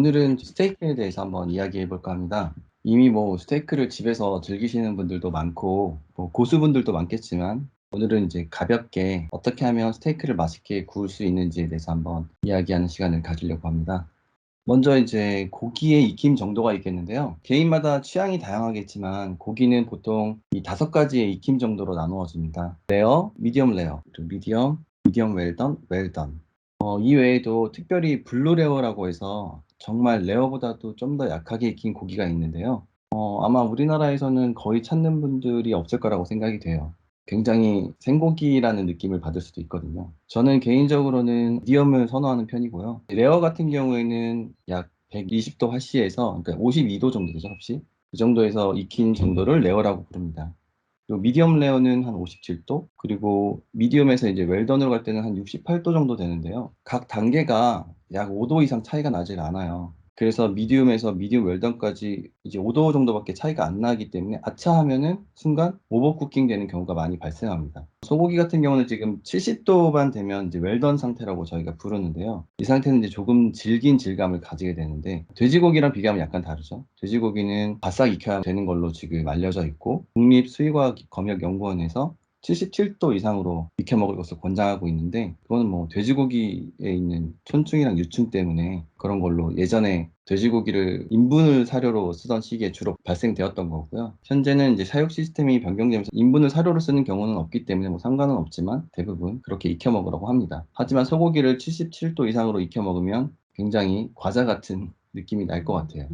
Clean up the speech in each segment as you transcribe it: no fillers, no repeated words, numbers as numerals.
오늘은 스테이크에 대해서 한번 이야기해 볼까 합니다. 이미 뭐 스테이크를 집에서 즐기시는 분들도 많고, 뭐 고수분들도 많겠지만, 오늘은 이제 가볍게 어떻게 하면 스테이크를 맛있게 구울 수 있는지에 대해서 한번 이야기하는 시간을 가지려고 합니다. 먼저 이제 고기의 익힘 정도가 있겠는데요. 개인마다 취향이 다양하겠지만, 고기는 보통 이 5가지의 익힘 정도로 나누어집니다. 레어, 미디엄 레어, 그리고 미디엄 웰던, 웰던. 이 외에도 특별히 블루레어라고 해서 정말 레어보다도 좀 더 약하게 익힌 고기가 있는데요. 아마 우리나라에서는 거의 찾는 분들이 없을 거라고 생각이 돼요. 굉장히 생고기라는 느낌을 받을 수도 있거든요. 저는 개인적으로는 미디엄을 선호하는 편이고요. 레어 같은 경우에는 약 120도 화씨에서, 그러니까 52도 정도 되죠, 합시. 그 정도에서 익힌 정도를 레어라고 부릅니다. 그리고 미디엄 레어는 한 57도, 그리고 미디엄에서 이제 웰던으로 갈 때는 한 68도 정도 되는데요. 각 단계가 약 5도 이상 차이가 나질 않아요. 그래서 미디움에서 미디움 웰던까지 이제 5도 정도밖에 차이가 안 나기 때문에 아차하면은 순간 오버쿠킹 되는 경우가 많이 발생합니다. 소고기 같은 경우는 지금 70도만 되면 이제 웰던 상태라고 저희가 부르는데요. 이 상태는 이제 조금 질긴 질감을 가지게 되는데, 돼지고기랑 비교하면 약간 다르죠. 돼지고기는 바싹 익혀야 되는 걸로 지금 알려져 있고, 국립수의과학검역연구원에서 77도 이상으로 익혀 먹을 것을 권장하고 있는데, 그거는 뭐 돼지고기에 있는 촌충이랑 유충 때문에 그런 걸로, 예전에 돼지고기를 인분을 사료로 쓰던 시기에 주로 발생되었던 거고요. 현재는 이제 사육 시스템이 변경되면서 인분을 사료로 쓰는 경우는 없기 때문에 뭐 상관은 없지만 대부분 그렇게 익혀 먹으라고 합니다. 하지만 소고기를 77도 이상으로 익혀 먹으면 굉장히 과자 같은 느낌이 날 것 같아요.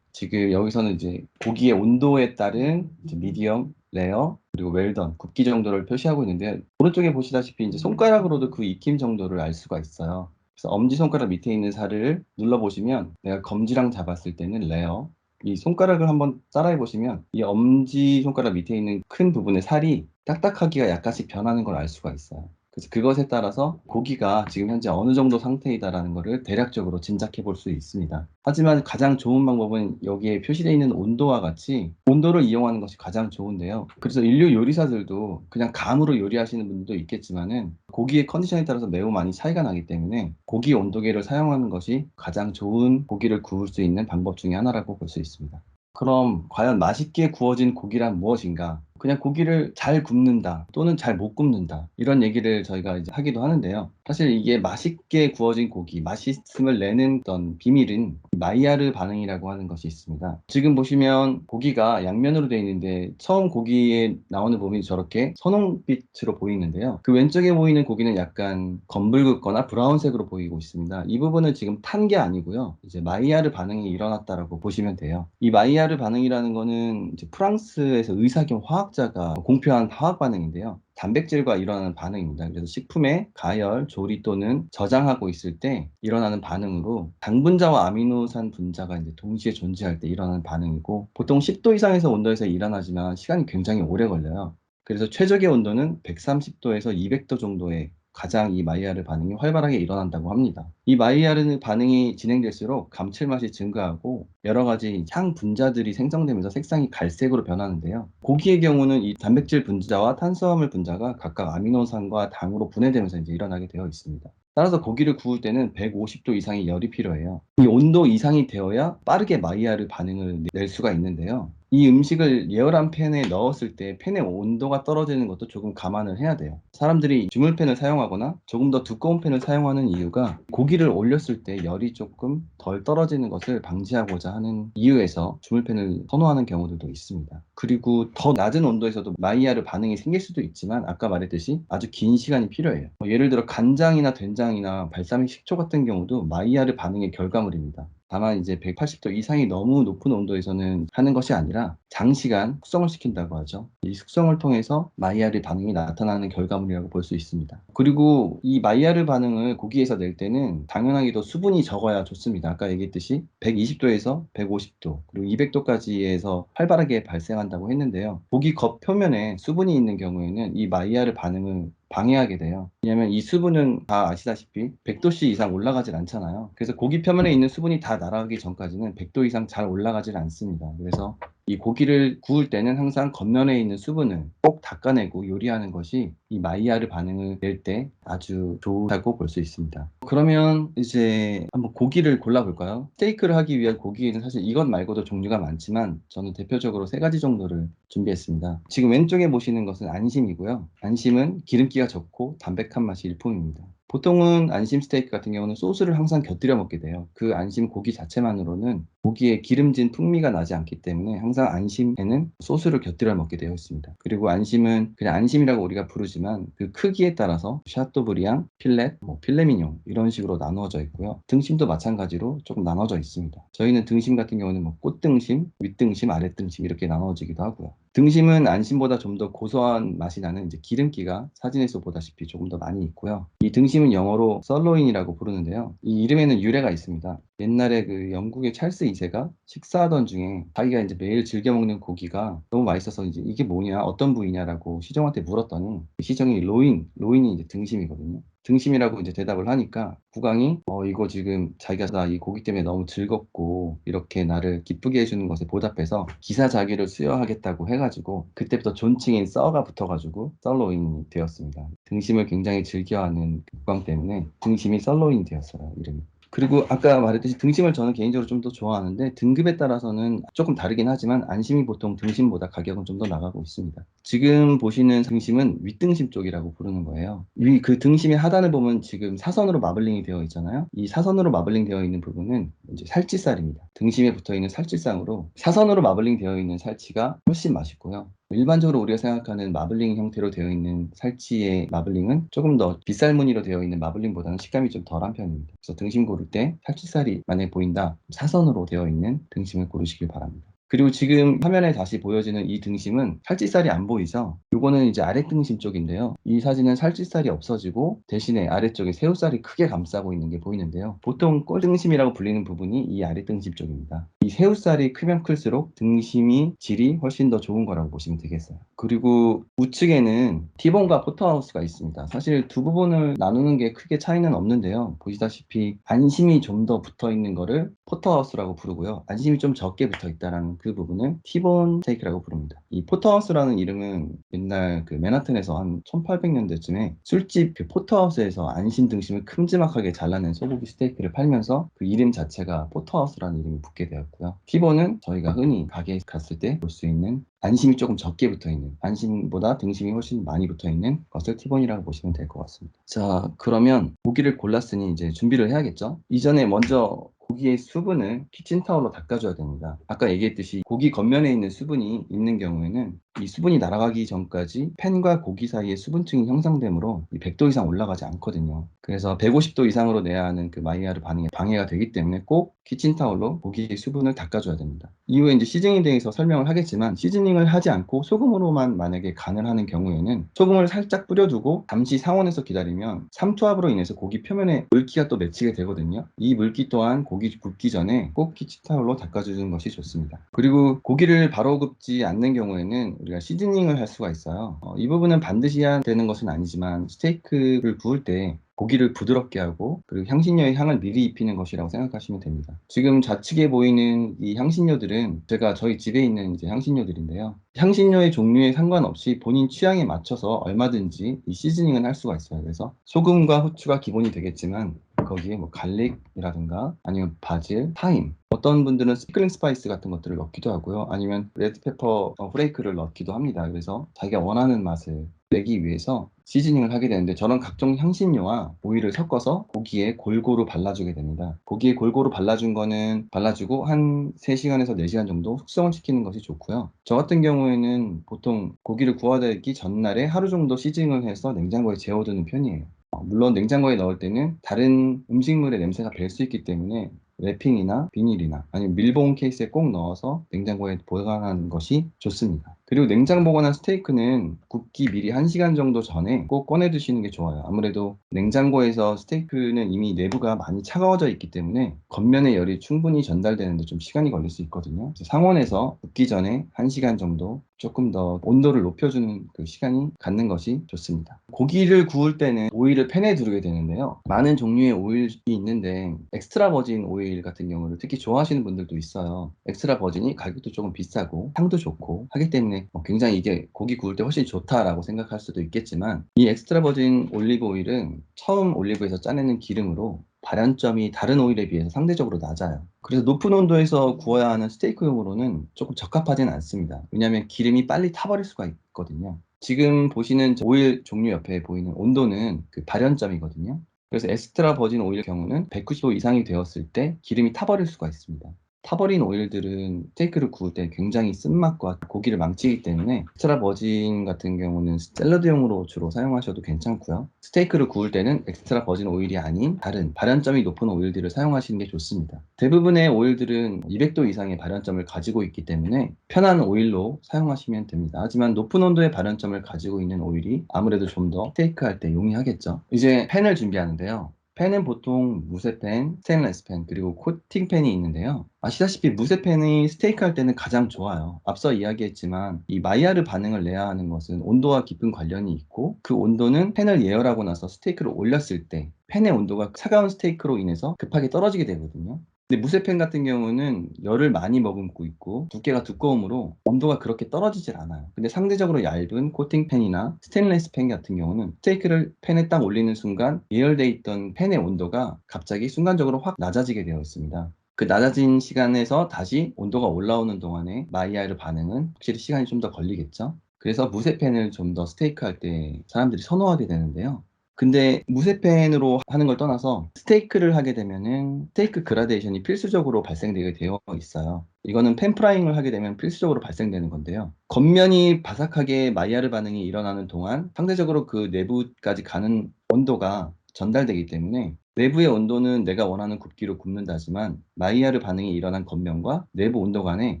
지금 여기서는 이제 고기의 온도에 따른 이제 미디엄, 레어, 그리고 웰던, 굽기 정도를 표시하고 있는데, 오른쪽에 보시다시피 이제 손가락으로도 그 익힘 정도를 알 수가 있어요. 그래서 엄지손가락 밑에 있는 살을 눌러보시면, 내가 검지랑 잡았을 때는 레어, 이 손가락을 한번 따라해 보시면 이 엄지손가락 밑에 있는 큰 부분의 살이 딱딱하기가 약간씩 변하는 걸 알 수가 있어요. 그래서 그것에 따라서 고기가 지금 현재 어느 정도 상태이다라는 것을 대략적으로 짐작해 볼 수 있습니다. 하지만 가장 좋은 방법은 여기에 표시되어 있는 온도와 같이 온도를 이용하는 것이 가장 좋은데요. 그래서 인류 요리사들도 그냥 감으로 요리하시는 분들도 있겠지만은, 고기의 컨디션에 따라서 매우 많이 차이가 나기 때문에 고기 온도계를 사용하는 것이 가장 좋은 고기를 구울 수 있는 방법 중에 하나라고 볼 수 있습니다. 그럼 과연 맛있게 구워진 고기란 무엇인가? 그냥 고기를 잘 굽는다 또는 잘 못 굽는다, 이런 얘기를 저희가 이제 하기도 하는데요. 사실 이게 맛있게 구워진 고기, 맛있음을 내는 어떤 비밀은 마이야르 반응이라고 하는 것이 있습니다. 지금 보시면 고기가 양면으로 되어 있는데, 처음 고기에 나오는 부분이 저렇게 선홍빛으로 보이는데요. 그 왼쪽에 보이는 고기는 약간 검붉거나 브라운색으로 보이고 있습니다. 이 부분은 지금 탄 게 아니고요. 이제 마이야르 반응이 일어났다라고 보시면 돼요. 이 마이야르 반응이라는 거는 이제 프랑스에서 의사 겸 화학자가 공표한 화학 반응인데요. 단백질과 일어나는 반응입니다. 그래서 식품의 가열, 조리 또는 저장하고 있을 때 일어나는 반응으로, 당분자와 아미노산 분자가 이제 동시에 존재할 때 일어나는 반응이고, 보통 10도 이상에서 온도에서 일어나지만 시간이 굉장히 오래 걸려요. 그래서 최적의 온도는 130도에서 200도 정도의 가장 이 마이야르 반응이 활발하게 일어난다고 합니다. 이 마이야르 반응이 진행될수록 감칠맛이 증가하고 여러 가지 향 분자들이 생성되면서 색상이 갈색으로 변하는데요. 고기의 경우는 이 단백질 분자와 탄수화물 분자가 각각 아미노산과 당으로 분해되면서 이제 일어나게 되어 있습니다. 따라서 고기를 구울 때는 150도 이상의 열이 필요해요. 이 온도 이상이 되어야 빠르게 마이야르 반응을 낼 수가 있는데요. 이 음식을 예열한 팬에 넣었을 때 팬의 온도가 떨어지는 것도 조금 감안을 해야 돼요. 사람들이 주물팬을 사용하거나 조금 더 두꺼운 팬을 사용하는 이유가, 고기를 올렸을 때 열이 조금 덜 떨어지는 것을 방지하고자 하는 이유에서 주물팬을 선호하는 경우들도 있습니다. 그리고 더 낮은 온도에서도 마이야르 반응이 생길 수도 있지만, 아까 말했듯이 아주 긴 시간이 필요해요. 예를 들어 간장이나 된장이나 발사믹 식초 같은 경우도 마이야르 반응의 결과물입니다. 다만 이제 180도 이상이 너무 높은 온도에서는 하는 것이 아니라 장시간 숙성을 시킨다고 하죠. 이 숙성을 통해서 마이야르 반응이 나타나는 결과물이라고 볼 수 있습니다. 그리고 이 마이야르 반응을 고기에서 낼 때는 당연하게도 수분이 적어야 좋습니다. 아까 얘기했듯이 120도에서 150도 그리고 200도까지에서 활발하게 발생한다고 했는데요. 고기 겉 표면에 수분이 있는 경우에는 이 마이야르 반응을 방해하게 돼요. 왜냐하면 이 수분은 다 아시다시피 100도씨 이상 올라가질 않잖아요. 그래서 고기 표면에 있는 수분이 다 날아가기 전까지는 100도 이상 잘 올라가질 않습니다. 그래서 이 고기를 구울 때는 항상 겉면에 있는 수분을 꼭 닦아내고 요리하는 것이 이 마이야르 반응을 낼 때 아주 좋다고 볼 수 있습니다. 그러면 이제 한번 고기를 골라볼까요? 스테이크를 하기 위한 고기에는 사실 이것 말고도 종류가 많지만 저는 대표적으로 세 가지 정도를 준비했습니다. 지금 왼쪽에 보시는 것은 안심이고요. 안심은 기름기가 적고 담백한 맛이 일품입니다. 보통은 안심 스테이크 같은 경우는 소스를 항상 곁들여 먹게 돼요. 그 안심 고기 자체만으로는 고기에 기름진 풍미가 나지 않기 때문에 항상 안심에는 소스를 곁들여 먹게 되어 있습니다. 그리고 안심은 그냥 안심이라고 우리가 부르지만 그 크기에 따라서 샤토브리앙, 필렛, 필레미뇽 이런 식으로 나누어져 있고요. 등심도 마찬가지로 조금 나눠져 있습니다. 저희는 등심 같은 경우는 꽃등심, 윗등심, 아랫등심 이렇게 나눠지기도 하고요. 등심은 안심보다 좀 더 고소한 맛이 나는 이제 기름기가 사진에서 보다시피 조금 더 많이 있고요. 이 등심은 영어로 썰로인이라고 부르는데요. 이 이름에는 유래가 있습니다. 옛날에 그 영국의 찰스 2세가 식사하던 중에 자기가 이제 매일 즐겨 먹는 고기가 너무 맛있어서 이제 이게 뭐냐, 어떤 부위냐라고 시종한테 물었더니 시종이 로인이 이제 등심이거든요. 등심이라고 이제 대답을 하니까 국왕이 이거 지금 자기가 나 이 고기 때문에 너무 즐겁고 이렇게 나를 기쁘게 해주는 것에 보답해서 기사자기를 수여하겠다고 해가지고 그때부터 존칭인 써가 붙어가지고 썰로인이 되었습니다. 등심을 굉장히 즐겨하는 국왕 때문에 등심이 썰로인이 되었어요, 이름이. 그리고 아까 말했듯이 등심을 저는 개인적으로 좀 더 좋아하는데 등급에 따라서는 조금 다르긴 하지만 안심이 보통 등심보다 가격은 좀 더 나가고 있습니다. 지금 보시는 등심은 윗등심 쪽이라고 부르는 거예요. 이 그 등심의 하단을 보면 지금 사선으로 마블링이 되어 있잖아요. 이 사선으로 마블링 되어 있는 부분은 이제 살치살입니다. 등심에 붙어 있는 살치살으로 사선으로 마블링 되어 있는 살치가 훨씬 맛있고요. 일반적으로 우리가 생각하는 마블링 형태로 되어 있는 살치의 마블링은 조금 더 빗살 무늬로 되어 있는 마블링보다는 식감이 좀 덜한 편입니다. 그래서 등심 고를 때 살치살이 만약에 보인다, 사선으로 되어 있는 등심을 고르시길 바랍니다. 그리고 지금 화면에 다시 보여지는 이 등심은 살치살이 안 보이죠? 요거는 이제 아랫등심 쪽인데요. 이 사진은 살치살이 없어지고 대신에 아래쪽에 새우살이 크게 감싸고 있는 게 보이는데요. 보통 꼴등심이라고 불리는 부분이 이 아랫등심 쪽입니다. 이 새우살이 크면 클수록 등심이 질이 훨씬 더 좋은 거라고 보시면 되겠어요. 그리고 우측에는 티본과 포터하우스가 있습니다. 사실 두 부분을 나누는 게 크게 차이는 없는데요. 보시다시피 안심이 좀 더 붙어 있는 거를 포터하우스라고 부르고요. 안심이 좀 적게 붙어 있다는 그 부분을 티본 스테이크라고 부릅니다. 이 포터하우스라는 이름은 옛날 그 맨하튼에서 한 1800년대쯤에 술집 그 포터하우스에서 안심 등심을 큼지막하게 잘라낸 소고기 스테이크를 팔면서 그 이름 자체가 포터하우스라는 이름이 붙게 되었고요. 티본은 저희가 흔히 가게에 갔을 때 볼 수 있는 안심이 조금 적게 붙어 있는, 안심보다 등심이 훨씬 많이 붙어 있는 것을 티본이라고 보시면 될 것 같습니다. 자, 그러면 고기를 골랐으니 이제 준비를 해야겠죠? 이전에 먼저 고기의 수분을 키친타올로 닦아줘야 됩니다. 아까 얘기했듯이 고기 겉면에 있는 수분이 있는 경우에는 이 수분이 날아가기 전까지 팬과 고기 사이에 수분층이 형성되므로 100도 이상 올라가지 않거든요. 그래서 150도 이상으로 내야 하는 그 마이야르 반응에 방해가 되기 때문에 꼭 키친타올로 고기의 수분을 닦아줘야 됩니다. 이후에 이제 시즈닝에 대해서 설명을 하겠지만 시즈닝을 하지 않고 소금으로만 만약에 간을 하는 경우에는 소금을 살짝 뿌려두고 잠시 상온에서 기다리면 삼투압으로 인해서 고기 표면에 물기가 또 맺히게 되거든요. 이 물기 또한 고기 굽기 전에 꼭 키친타올로 닦아주는 것이 좋습니다. 그리고 고기를 바로 굽지 않는 경우에는 우리가 시즈닝을 할 수가 있어요. 이 부분은 반드시 해야 되는 것은 아니지만 스테이크를 구울 때 고기를 부드럽게 하고 그리고 향신료의 향을 미리 입히는 것이라고 생각하시면 됩니다. 지금 좌측에 보이는 이 향신료들은 제가 저희 집에 있는 이제 향신료들인데요. 향신료의 종류에 상관없이 본인 취향에 맞춰서 얼마든지 이 시즈닝은 할 수가 있어요. 그래서 소금과 후추가 기본이 되겠지만 거기에 뭐 갈릭이라든가 아니면 바질, 타임, 어떤 분들은 스피클링 스파이스 같은 것들을 넣기도 하고요. 아니면 레드페퍼 프레이크를 넣기도 합니다. 그래서 자기가 원하는 맛을 내기 위해서 시즈닝을 하게 되는데 저는 각종 향신료와 오일을 섞어서 고기에 골고루 발라주게 됩니다. 고기에 골고루 발라주고 한 3시간에서 4시간 정도 숙성을 시키는 것이 좋고요. 저 같은 경우에는 보통 고기를 구워내기 전날에 하루 정도 시즈닝을 해서 냉장고에 재워두는 편이에요. 물론 냉장고에 넣을 때는 다른 음식물의 냄새가 별 수 있기 때문에 랩핑이나 비닐이나 아니면 밀봉 케이스에 꼭 넣어서 냉장고에 보관하는 것이 좋습니다. 그리고 냉장 보관한 스테이크는 굽기 미리 1시간 정도 전에 꼭 꺼내 드시는 게 좋아요. 아무래도 냉장고에서 스테이크는 이미 내부가 많이 차가워져 있기 때문에 겉면의 열이 충분히 전달되는데 좀 시간이 걸릴 수 있거든요. 그래서 상온에서 굽기 전에 1시간 정도 조금 더 온도를 높여주는 그 시간이 갖는 것이 좋습니다. 고기를 구울 때는 오일을 팬에 두르게 되는데요. 많은 종류의 오일이 있는데 엑스트라 버진 오일 같은 경우를 특히 좋아하시는 분들도 있어요. 엑스트라 버진이 가격도 조금 비싸고 향도 좋고 하기 때문에 굉장히 이게 고기 구울 때 훨씬 좋다라고 생각할 수도 있겠지만, 이 엑스트라 버진 올리브 오일은 처음 올리브에서 짜내는 기름으로 발연점이 다른 오일에 비해서 상대적으로 낮아요. 그래서 높은 온도에서 구워야 하는 스테이크용으로는 조금 적합하지는 않습니다. 왜냐하면 기름이 빨리 타버릴 수가 있거든요. 지금 보시는 오일 종류 옆에 보이는 온도는 그 발연점이거든요. 그래서 엑스트라 버진 오일 경우는 190도 이상이 되었을 때 기름이 타버릴 수가 있습니다. 타버린 오일들은 스테이크를 구울 때 굉장히 쓴맛과 고기를 망치기 때문에 엑스트라 버진 같은 경우는 샐러드용으로 주로 사용하셔도 괜찮고요. 스테이크를 구울 때는 엑스트라 버진 오일이 아닌 다른 발연점이 높은 오일들을 사용하시는 게 좋습니다. 대부분의 오일들은 200도 이상의 발연점을 가지고 있기 때문에 편한 오일로 사용하시면 됩니다. 하지만 높은 온도의 발연점을 가지고 있는 오일이 아무래도 좀 더 스테이크 할 때 용이하겠죠. 이제 팬을 준비하는데요. 팬은 보통 무쇠팬, 스테인리스 팬, 그리고 코팅팬이 있는데요. 아시다시피 무쇠팬이 스테이크 할 때는 가장 좋아요. 앞서 이야기했지만 이 마이야르 반응을 내야 하는 것은 온도와 깊은 관련이 있고, 그 온도는 팬을 예열하고 나서 스테이크를 올렸을 때 팬의 온도가 차가운 스테이크로 인해서 급하게 떨어지게 되거든요. 근데 무쇠팬 같은 경우는 열을 많이 머금고 있고 두께가 두꺼우므로 온도가 그렇게 떨어지질 않아요. 근데 상대적으로 얇은 코팅팬이나 스테인리스 팬 같은 경우는 스테이크를 팬에 딱 올리는 순간 예열돼 있던 팬의 온도가 갑자기 순간적으로 확 낮아지게 되어 있습니다. 그 낮아진 시간에서 다시 온도가 올라오는 동안에 마이야르 반응은 확실히 시간이 좀 더 걸리겠죠. 그래서 무쇠팬을 좀 더 스테이크 할 때 사람들이 선호하게 되는데요. 근데 무쇠팬으로 하는 걸 떠나서 스테이크를 하게 되면은 스테이크 그라데이션이 필수적으로 발생되게 되어 있어요. 이거는 팬 프라잉을 하게 되면 필수적으로 발생되는 건데요. 겉면이 바삭하게 마이야르 반응이 일어나는 동안 상대적으로 그 내부까지 가는 온도가 전달되기 때문에 내부의 온도는 내가 원하는 굽기로 굽는다지만 마이야르 반응이 일어난 겉면과 내부 온도 간에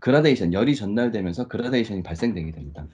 그라데이션, 열이 전달되면서 그라데이션이 발생되게 됩니다.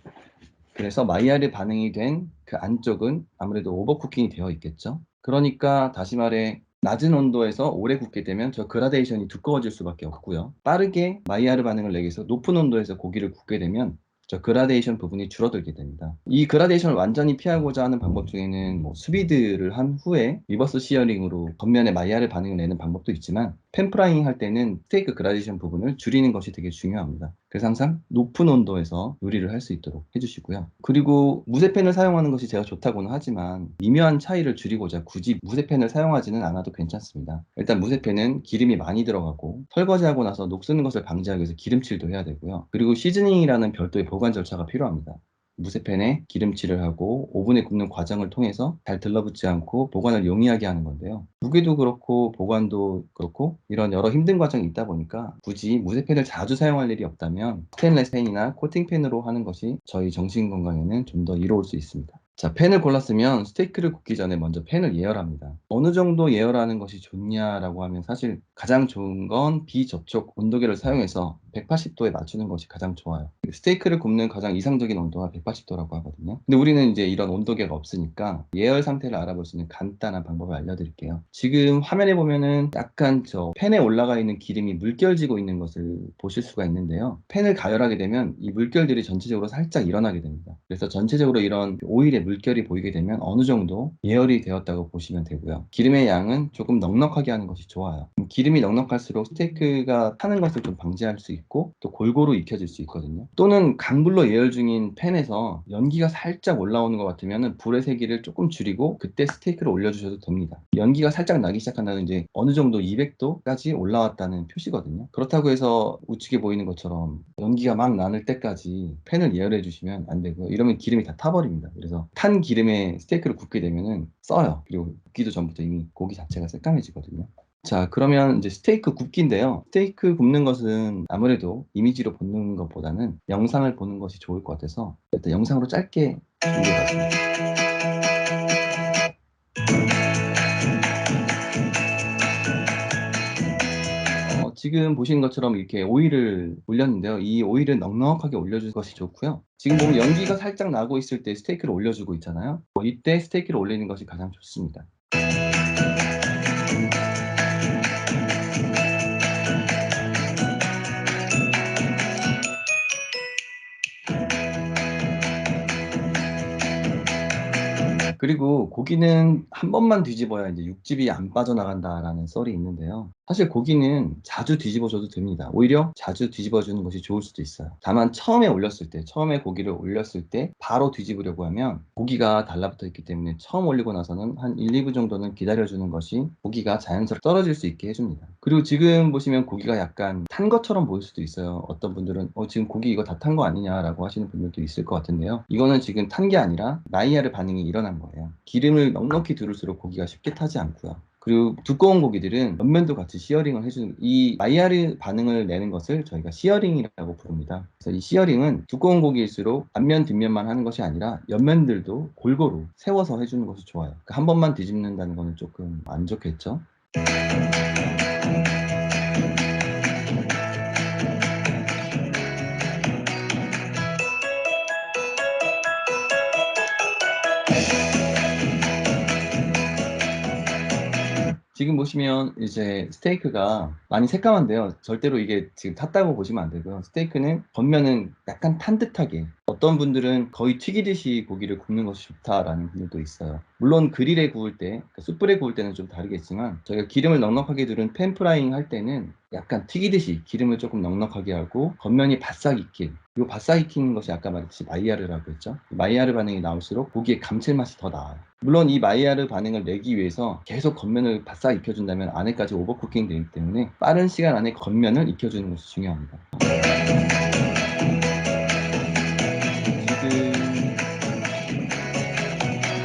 그래서 마이야르 반응이 된 그 안쪽은 아무래도 오버쿠킹이 되어 있겠죠. 그러니까 다시 말해 낮은 온도에서 오래 굽게 되면 저 그라데이션이 두꺼워질 수밖에 없고요. 빠르게 마이야르 반응을 내기 위해서 높은 온도에서 고기를 굽게 되면 저 그라데이션 부분이 줄어들게 됩니다. 이 그라데이션을 완전히 피하고자 하는 방법 중에는 뭐 수비드를 한 후에 리버스 시어링으로 겉면에 마이야르 반응을 내는 방법도 있지만, 팬 프라이잉 할 때는 스테이크 그라데이션 부분을 줄이는 것이 되게 중요합니다. 그래서 항상 높은 온도에서 요리를 할 수 있도록 해주시고요. 그리고 무쇠팬을 사용하는 것이 제가 좋다고는 하지만 미묘한 차이를 줄이고자 굳이 무쇠팬을 사용하지는 않아도 괜찮습니다. 일단 무쇠팬은 기름이 많이 들어가고 설거지하고 나서 녹쓰는 것을 방지하기 위해서 기름칠도 해야 되고요. 그리고 시즈닝이라는 별도의 보관 절차가 필요합니다. 무쇠팬에 기름칠을 하고 오븐에 굽는 과정을 통해서 잘 들러붙지 않고 보관을 용이하게 하는 건데요. 무게도 그렇고 보관도 그렇고 이런 여러 힘든 과정이 있다 보니까 굳이 무쇠팬을 자주 사용할 일이 없다면 스테인리스 팬이나 코팅팬으로 하는 것이 저희 정신 건강에는 좀 더 이로울 수 있습니다. 자, 팬을 골랐으면 스테이크를 굽기 전에 먼저 팬을 예열합니다. 어느 정도 예열하는 것이 좋냐라고 하면 사실 가장 좋은 건 비접촉 온도계를 사용해서 180도에 맞추는 것이 가장 좋아요. 스테이크를 굽는 가장 이상적인 온도가 180도라고 하거든요. 근데 우리는 이제 이런 온도계가 없으니까 예열 상태를 알아볼 수 있는 간단한 방법을 알려드릴게요. 지금 화면에 보면은 약간 저 팬에 올라가 있는 기름이 물결지고 있는 것을 보실 수가 있는데요. 팬을 가열하게 되면 이 물결들이 전체적으로 살짝 일어나게 됩니다. 그래서 전체적으로 이런 오일의 물결이 보이게 되면 어느 정도 예열이 되었다고 보시면 되고요. 기름의 양은 조금 넉넉하게 하는 것이 좋아요. 기름이 넉넉할수록 스테이크가 타는 것을 좀 방지할 수 있고 또 골고루 익혀질 수 있거든요. 또는 강불로 예열 중인 팬에서 연기가 살짝 올라오는 것 같으면 불의 세기를 조금 줄이고 그때 스테이크를 올려주셔도 됩니다. 연기가 살짝 나기 시작한다는 이제 어느 정도 200도까지 올라왔다는 표시거든요. 그렇다고 해서 우측에 보이는 것처럼 연기가 막 나는 때까지 팬을 예열해 주시면 안 되고요. 이러면 기름이 다 타버립니다. 그래서 탄 기름에 스테이크를 굽게 되면은 써요. 그리고 굽기도 전부터 이미 고기 자체가 새까매지거든요. 자, 그러면 이제 스테이크 굽기인데요. 스테이크 굽는 것은 아무래도 이미지로 보는 것보다는 영상을 보는 것이 좋을 것 같아서 일단 영상으로 짧게 준비해봤습니다. 지금 보시는 것처럼 이렇게 오일을 올렸는데요. 이 오일은 넉넉하게 올려주는 것이 좋고요. 지금 보면 연기가 살짝 나고 있을 때 스테이크를 올려주고 있잖아요. 이때 스테이크를 올리는 것이 가장 좋습니다. 그리고 고기는 한 번만 뒤집어야 이제 육즙이 안 빠져나간다라는 썰이 있는데요. 사실 고기는 자주 뒤집어줘도 됩니다. 오히려 자주 뒤집어주는 것이 좋을 수도 있어요. 다만 처음에 올렸을 때, 처음에 고기를 올렸을 때 바로 뒤집으려고 하면 고기가 달라붙어 있기 때문에 처음 올리고 나서는 한 1, 2분 정도는 기다려주는 것이 고기가 자연스럽게 떨어질 수 있게 해줍니다. 그리고 지금 보시면 고기가 약간 탄 것처럼 보일 수도 있어요. 어떤 분들은 지금 고기 이거 다 탄 거 아니냐라고 하시는 분들도 있을 것 같은데요. 이거는 지금 탄 게 아니라 마이야르 반응이 일어난 거예요. 기름을 넉넉히 두를수록 고기가 쉽게 타지 않고요. 그리고 두꺼운 고기들은 옆면도 같이 시어링을 해주는, 이 마이야르 반응을 내는 것을 저희가 시어링이라고 부릅니다. 그래서 이 시어링은 두꺼운 고기일수록 앞면 뒷면만 하는 것이 아니라 옆면들도 골고루 세워서 해주는 것이 좋아요. 그러니까 한 번만 뒤집는다는 거는 조금 안 좋겠죠. 지금 보시면 이제 스테이크가 많이 새까만데요. 절대로 이게 지금 탔다고 보시면 안 되고요. 스테이크는 겉면은 약간 탄 듯하게, 어떤 분들은 거의 튀기듯이 고기를 굽는 것이 좋다라는 분들도 있어요. 물론 그릴에 구울 때, 그러니까 숯불에 구울 때는 좀 다르겠지만 저희가 기름을 넉넉하게 두른 팬 프라이잉 할 때는 약간 튀기듯이 기름을 조금 넉넉하게 하고 겉면이 바싹 익힌, 이 바싹 익히는 것이 아까 말했듯이 마이야르라고 했죠. 마이야르 반응이 나올수록 고기의 감칠맛이 더 나아요. 물론 이 마이야르 반응을 내기 위해서 계속 겉면을 바싹 익혀준다면 안에까지 오버쿠킹 되기 때문에 빠른 시간 안에 겉면을 익혀주는 것이 중요합니다.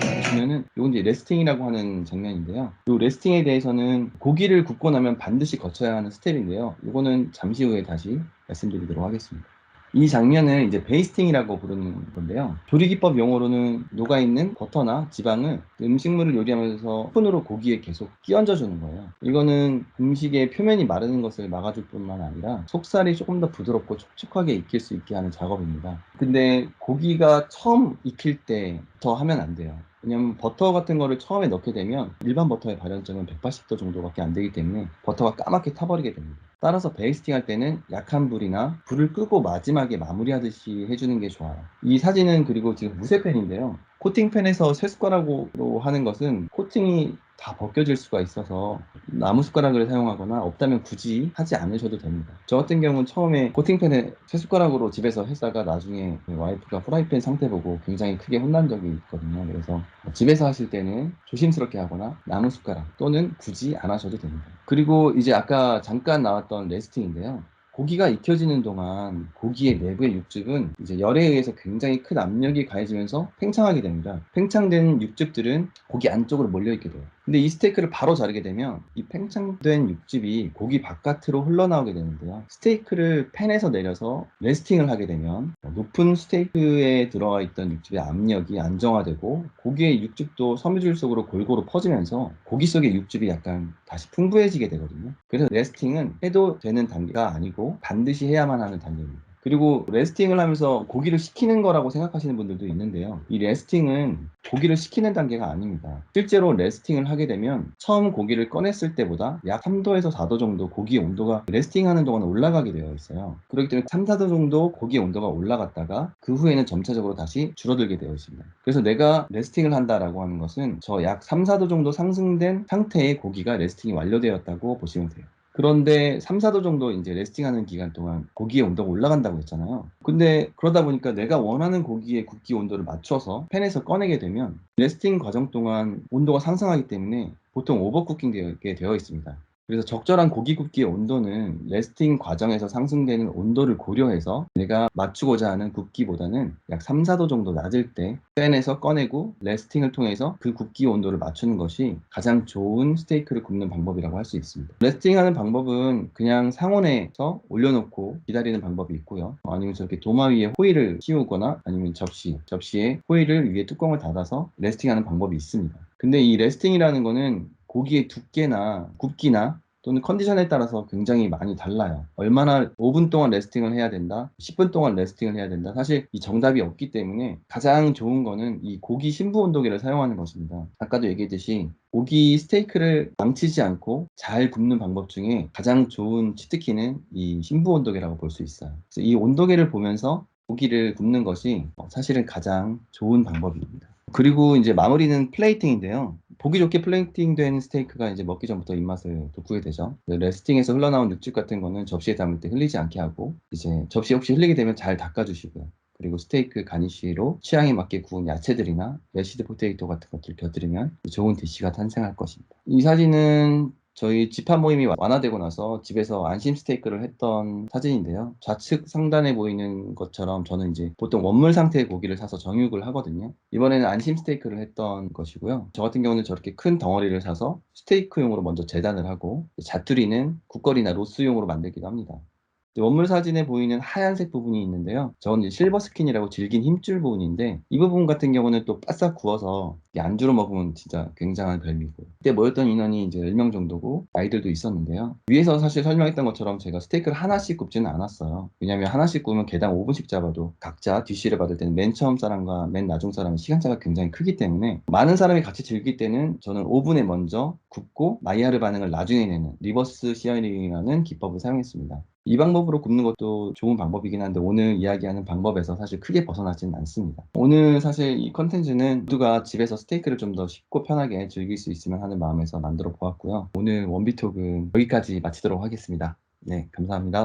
지금 보시면은 이건 이제 레스팅이라고 하는 장면인데요. 이 레스팅에 대해서는 고기를 굽고 나면 반드시 거쳐야 하는 스텝인데요. 이거는 잠시 후에 다시 말씀드리도록 하겠습니다. 이 장면을 이제 베이스팅이라고 부르는 건데요. 조리기법 용어로는 녹아있는 버터나 지방을 음식물을 요리하면서 스푼으로 고기에 계속 끼얹어 주는 거예요. 이거는 음식의 표면이 마르는 것을 막아줄 뿐만 아니라 속살이 조금 더 부드럽고 촉촉하게 익힐 수 있게 하는 작업입니다. 근데 고기가 처음 익힐 때부터 하면 안 돼요. 왜냐면 버터 같은 거를 처음에 넣게 되면 일반 버터의 발연점은 180도 정도밖에 안 되기 때문에 버터가 까맣게 타버리게 됩니다. 따라서 베이스팅 할 때는 약한 불이나 불을 끄고 마지막에 마무리하듯이 해주는 게 좋아요. 이 사진은 그리고 지금 무쇠팬인데요. 코팅팬에서 쇠숟가락으로 하는 것은 코팅이 다 벗겨질 수가 있어서 나무 숟가락을 사용하거나 없다면 굳이 하지 않으셔도 됩니다. 저 같은 경우는 처음에 코팅팬에 쇠숟가락으로 집에서 했다가 나중에 와이프가 프라이팬 상태 보고 굉장히 크게 혼난 적이 있거든요. 그래서 집에서 하실 때는 조심스럽게 하거나 나무 숟가락 또는 굳이 안 하셔도 됩니다. 그리고 이제 아까 잠깐 나왔던 레스팅인데요. 고기가 익혀지는 동안 고기의 내부의 육즙은 이제 열에 의해서 굉장히 큰 압력이 가해지면서 팽창하게 됩니다. 팽창된 육즙들은 고기 안쪽으로 몰려있게 돼요. 근데 이 스테이크를 바로 자르게 되면 이 팽창된 육즙이 고기 바깥으로 흘러나오게 되는데요. 스테이크를 팬에서 내려서 레스팅을 하게 되면 높은 스테이크에 들어가 있던 육즙의 압력이 안정화되고 고기의 육즙도 섬유질 속으로 골고루 퍼지면서 고기 속의 육즙이 약간 다시 풍부해지게 되거든요. 그래서 레스팅은 해도 되는 단계가 아니고 반드시 해야만 하는 단계입니다. 그리고 레스팅을 하면서 고기를 식히는 거라고 생각하시는 분들도 있는데요. 이 레스팅은 고기를 식히는 단계가 아닙니다. 실제로 레스팅을 하게 되면 처음 고기를 꺼냈을 때보다 약 3도에서 4도 정도 고기의 온도가 레스팅하는 동안 올라가게 되어 있어요. 그렇기 때문에 3, 4도 정도 고기의 온도가 올라갔다가 그 후에는 점차적으로 다시 줄어들게 되어 있습니다. 그래서 내가 레스팅을 한다라고 하는 것은 저 약 3, 4도 정도 상승된 상태의 고기가 레스팅이 완료되었다고 보시면 돼요. 그런데 3, 4도 정도 이제 레스팅하는 기간 동안 고기의 온도가 올라간다고 했잖아요. 근데 그러다 보니까 내가 원하는 고기의 굽기 온도를 맞춰서 팬에서 꺼내게 되면 레스팅 과정 동안 온도가 상승하기 때문에 보통 오버쿠킹 되게 되어 있습니다. 그래서 적절한 고기 굽기의 온도는 레스팅 과정에서 상승되는 온도를 고려해서 내가 맞추고자 하는 굽기보다는 약 3, 4도 정도 낮을 때 팬에서 꺼내고 레스팅을 통해서 그 굽기 온도를 맞추는 것이 가장 좋은 스테이크를 굽는 방법이라고 할 수 있습니다. 레스팅하는 방법은 그냥 상온에서 올려놓고 기다리는 방법이 있고요. 아니면 저렇게 도마 위에 호일을 씌우거나 아니면 접시에 호일을 위에 뚜껑을 닫아서 레스팅하는 방법이 있습니다. 근데 이 레스팅이라는 거는 고기의 두께나 굽기나 또는 컨디션에 따라서 굉장히 많이 달라요. 얼마나 5분 동안 레스팅을 해야 된다, 10분 동안 레스팅을 해야 된다. 사실 이 정답이 없기 때문에 가장 좋은 거는 이 고기 심부 온도계를 사용하는 것입니다. 아까도 얘기했듯이 고기 스테이크를 망치지 않고 잘 굽는 방법 중에 가장 좋은 치트키는 이 심부 온도계라고 볼 수 있어요. 그래서 이 온도계를 보면서 고기를 굽는 것이 사실은 가장 좋은 방법입니다. 그리고 이제 마무리는 플레이팅인데요. 보기 좋게 플레이팅된 스테이크가 이제 먹기 전부터 입맛을 돋구게 되죠. 레스팅에서 흘러나온 육즙 같은 거는 접시에 담을 때 흘리지 않게 하고, 이제 접시에 혹시 흘리게 되면 잘 닦아주시고요. 그리고 스테이크 가니쉬로 취향에 맞게 구운 야채들이나 메시드 포테이토 같은 것들을 곁들이면 좋은 디쉬가 탄생할 것입니다. 이 사진은 저희 집합 모임이 완화되고 나서 집에서 안심 스테이크를 했던 사진인데요. 좌측 상단에 보이는 것처럼 저는 이제 보통 원물 상태의 고기를 사서 정육을 하거든요. 이번에는 안심 스테이크를 했던 것이고요. 저 같은 경우는 저렇게 큰 덩어리를 사서 스테이크용으로 먼저 재단을 하고, 자투리는 국거리나 로스용으로 만들기도 합니다. 원물 사진에 보이는 하얀색 부분이 있는데요. 저건 이제 실버 스킨이라고 질긴 힘줄 부분인데, 이 부분 같은 경우는 또 바싹 구워서 이 안주로 먹으면 진짜 굉장한 별미고, 그때 모였던 인원이 이제 10명 정도고 아이들도 있었는데요. 위에서 사실 설명했던 것처럼 제가 스테이크를 하나씩 굽지는 않았어요. 왜냐면 하나씩 구우면 개당 5분씩 잡아도 각자 디쉬를 받을 때는 맨 처음 사람과 맨 나중 사람의 시간차가 굉장히 크기 때문에, 많은 사람이 같이 즐길 때는 저는 오븐에 먼저 굽고 마이야르 반응을 나중에 내는 리버스 시어링이라는 기법을 사용했습니다. 이 방법으로 굽는 것도 좋은 방법이긴 한데, 오늘 이야기하는 방법에서 사실 크게 벗어나지는 않습니다. 오늘 사실 이 컨텐츠는 모두가 집에서 스테이크를 좀 더 쉽고 편하게 즐길 수 있으면 하는 마음에서 만들어 보았고요. 오늘 원비톡은 여기까지 마치도록 하겠습니다. 네, 감사합니다.